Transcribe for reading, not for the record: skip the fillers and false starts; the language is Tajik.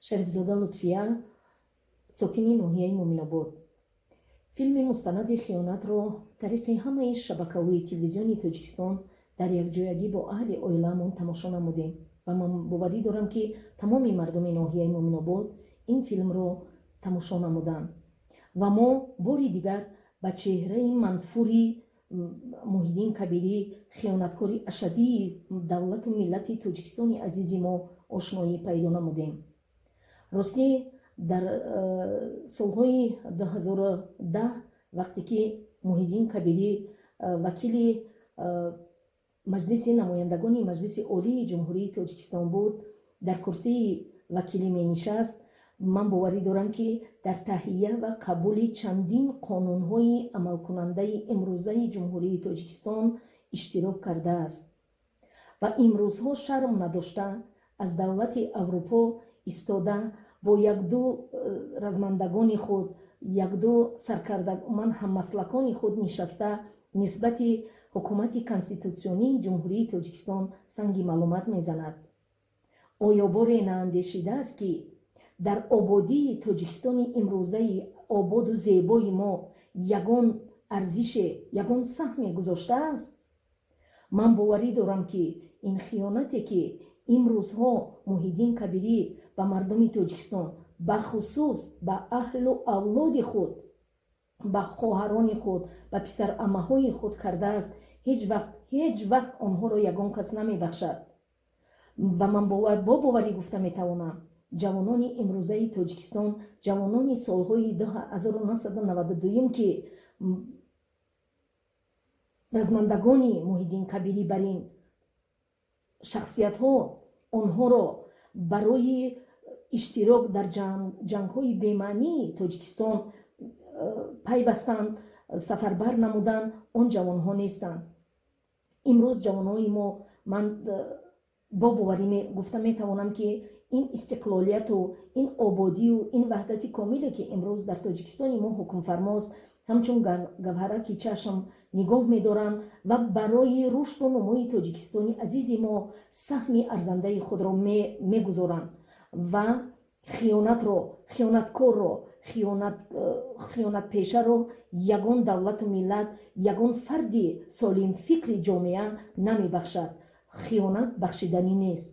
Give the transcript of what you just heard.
шарифзода лутфия, сокини ноҳияи муъминобод. филми мустанади хиёнатро тариқи ҳамаи шабакавии телевизиони Тоҷикистон дар якҷоягӣ бо аҳли оиламон тамошо намудем ва ман боварӣ дорам, ки тамоми мардуми ноҳияи муъминобод ин филмро тамошо намуданд ва мо бори дигар ба чеҳраи манфури Муҳиддин Кабирӣ, хиёнаткори ашадии давлату миллати Тоҷикистони азизи мо ошноӣ пайдо намудем. ростӣ дар солҳои 2010 вақте ки Муҳиддин Кабирӣ вакили маҷлиси намояндагони маҷлиси олии ҷумҳурии Тоҷикистон буд, дар курсии вакилӣ менишаст, ман боварӣ дорам, ки дар таҳия ва қабули чандин қонунҳои амалкунандаи имрӯзаи ҷумҳурии Тоҷикистон иштирок кардааст ва имрӯзҳо шарм надошта аз давлати Аврупо истода бо якду размандагони худ, якду саркардагон ҳаммаслакони худ нишаста нисбати ҳукумати конститутсионии ҷумҳурии Тоҷикистон санги маълумат мезанад. оё боре наандешидааст, ки дар ободии Тоҷикистони имрӯзаи ободу зебои мо ягон арзише, ягон саҳме гузоштааст? ман боварӣ дорам, ки ин хиёнате, ки имрӯзҳо Муҳиддин Кабирӣ ба мардуми Тоҷикистон, бахусус ба аҳлу авлоди худ, ба хоҳарони худ, ба писарамаҳои худ кардааст, ҳеҷ вақт онҳоро ягон кас намебахшад. ва ман бо боварӣ гуфта метавонам, ҷавонони имрӯзаи Тоҷикистон, ҷавонони солҳои 1992 ки размандагони Муҳиддин Кабирӣ бар ин шахсиятҳо онҳоро барои иштирок дар ҷангҳои бемаънии Тоҷикистон пайвастанд, сафарбар намуданд, он ҷавонҳо нестанд. имрӯз ҷавонҳои мо, ман бо боварӣ гуфта метавонам, ки ин истиқлолияту ин ободию ин ваҳдати комиле, ки имрӯз дар Тоҷикистони мо ҳукмфармост, ҳамчун гавҳараки чашм нигоҳ медоранд ва барои рушду нумои Тоҷикистони азизи мо саҳми арзандаи худро мегузоранд ва хиёнатро, хиёнаткорро, хиёнатпешаро ягон давлату миллат, ягон фарди солимфикри ҷомеа намебахшад. хиёнат бахшиданӣ нест.